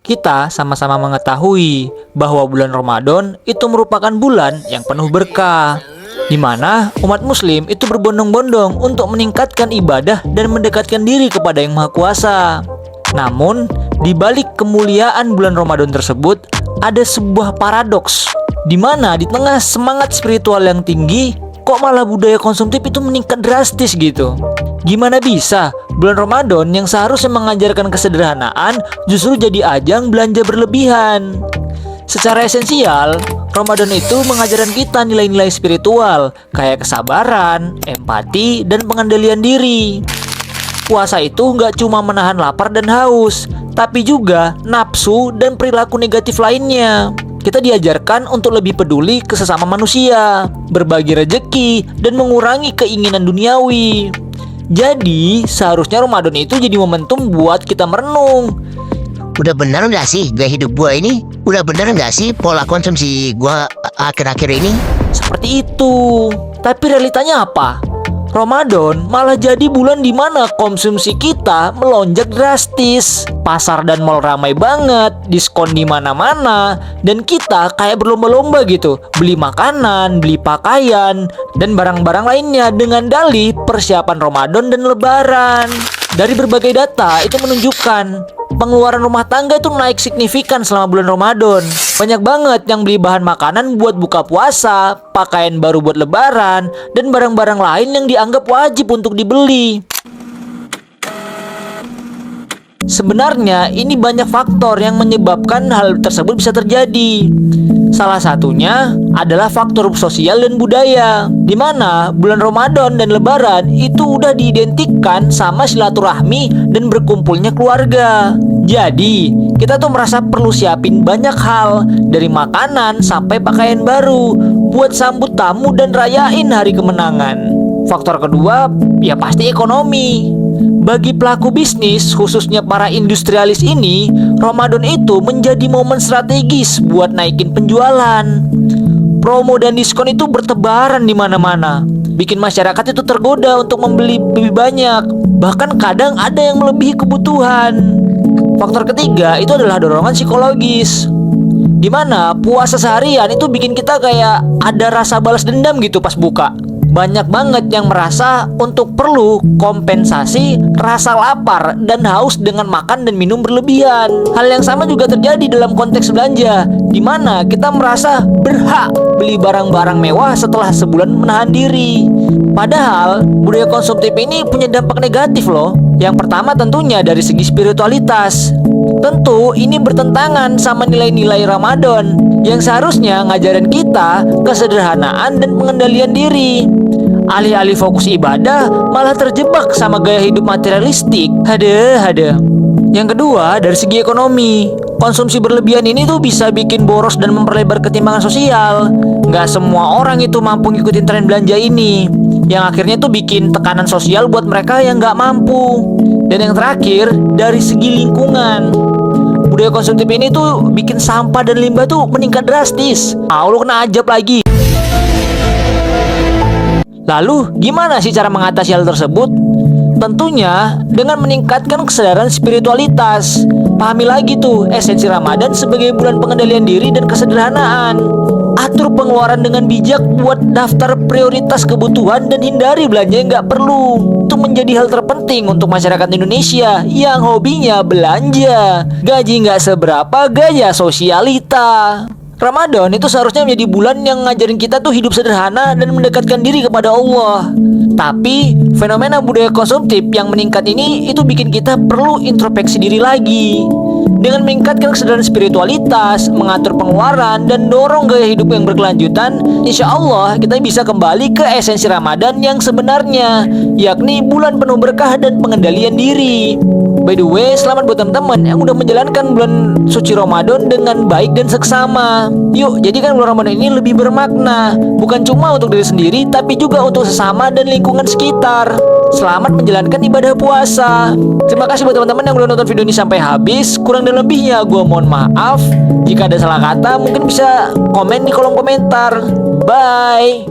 Kita sama-sama mengetahui bahwa bulan Ramadan itu merupakan bulan yang penuh berkah, di mana umat muslim itu berbondong-bondong untuk meningkatkan ibadah dan mendekatkan diri kepada Yang Maha Kuasa. Namun, di balik kemuliaan bulan Ramadan tersebut, ada sebuah paradoks, di mana di tengah semangat spiritual yang tinggi, kok malah budaya konsumtif itu meningkat drastis gitu. Gimana bisa bulan Ramadan yang seharusnya mengajarkan kesederhanaan justru jadi ajang belanja berlebihan? Secara esensial, Ramadan itu mengajarkan kita nilai-nilai spiritual kayak kesabaran, empati, dan pengendalian diri. Puasa itu nggak cuma menahan lapar dan haus, tapi juga nafsu dan perilaku negatif lainnya. Kita diajarkan untuk lebih peduli ke sesama manusia, berbagi rejeki, dan mengurangi keinginan duniawi. Jadi, seharusnya Ramadan itu jadi momentum buat kita merenung. Udah bener nggak sih gaya hidup gua ini? Udah bener nggak sih pola konsumsi gua akhir-akhir ini? Seperti itu. Tapi realitanya apa? Ramadan malah jadi bulan di mana konsumsi kita melonjak drastis. Pasar dan mal ramai banget, diskon di mana-mana, dan kita kayak berlomba-lomba gitu, beli makanan, beli pakaian, dan barang-barang lainnya dengan dalih persiapan Ramadan dan Lebaran. Dari berbagai data itu menunjukkan pengeluaran rumah tangga itu naik signifikan selama bulan Ramadan. Banyak banget yang beli bahan makanan buat buka puasa, pakaian baru buat Lebaran, dan barang-barang lain yang dianggap wajib untuk dibeli. Sebenarnya ini banyak faktor yang menyebabkan hal tersebut bisa terjadi. Salah satunya adalah faktor sosial dan budaya, di mana bulan Ramadan dan Lebaran itu udah diidentikan sama silaturahmi dan berkumpulnya keluarga. Jadi, kita tuh merasa perlu siapin banyak hal, dari makanan sampai pakaian baru, buat sambut tamu dan rayain hari kemenangan. Faktor kedua, ya pasti ekonomi. Bagi pelaku bisnis, khususnya para industrialis ini, Ramadan itu menjadi momen strategis buat naikin penjualan. Promo dan diskon itu bertebaran di mana-mana, bikin masyarakat itu tergoda untuk membeli lebih banyak. Bahkan kadang ada yang melebihi kebutuhan. Faktor ketiga itu adalah dorongan psikologis, di mana puasa seharian itu bikin kita kayak ada rasa balas dendam gitu pas buka. Banyak banget yang merasa untuk perlu kompensasi rasa lapar dan haus dengan makan dan minum berlebihan. Hal yang sama juga terjadi dalam konteks belanja, di mana kita merasa berhak beli barang-barang mewah setelah sebulan menahan diri. Padahal budaya konsumtif ini punya dampak negatif loh. Yang pertama tentunya dari segi spiritualitas. Tentu ini bertentangan sama nilai-nilai Ramadan yang seharusnya ngajarin kita kesederhanaan dan pengendalian diri. Alih-alih fokus ibadah, malah terjebak sama gaya hidup materialistik. Hade. Yang kedua, dari segi ekonomi, konsumsi berlebihan ini tuh bisa bikin boros dan memperlebar ketimpangan sosial. Nggak semua orang itu mampu ngikutin tren belanja ini, yang akhirnya tuh bikin tekanan sosial buat mereka yang nggak mampu. Dan yang terakhir, dari segi lingkungan, budaya konsumtif ini tuh bikin sampah dan limbah tuh meningkat drastis. Lu kena ajab lagi. Lalu, gimana sih cara mengatasi hal tersebut? Tentunya dengan meningkatkan kesadaran spiritualitas. Pahami lagi tuh esensi Ramadan sebagai bulan pengendalian diri dan kesederhanaan. Atur pengeluaran dengan bijak, buat daftar prioritas kebutuhan, dan hindari belanja yang nggak perlu. Itu menjadi hal terpenting untuk masyarakat Indonesia yang hobinya belanja. Gaji nggak seberapa, gaya sosialita. Ramadan itu seharusnya menjadi bulan yang ngajarin kita tuh hidup sederhana dan mendekatkan diri kepada Allah. Tapi fenomena budaya konsumtif yang meningkat ini itu bikin kita perlu introspeksi diri lagi. Dengan meningkatkan kesadaran spiritualitas, mengatur pengeluaran, dan dorong gaya hidup yang berkelanjutan, insya Allah kita bisa kembali ke esensi Ramadan yang sebenarnya, yakni bulan penuh berkah dan pengendalian diri. By the way, selamat buat teman-teman yang udah menjalankan bulan suci Ramadan dengan baik dan seksama. Yuk, jadikan bulan Ramadan ini lebih bermakna, bukan cuma untuk diri sendiri, tapi juga untuk sesama dan lingkungan sekitar. Selamat menjalankan ibadah puasa. Terima kasih buat teman-teman yang udah nonton video ini sampai habis. Kurang dan lebihnya gue mohon maaf. Jika ada salah kata mungkin bisa komen di kolom komentar. Bye.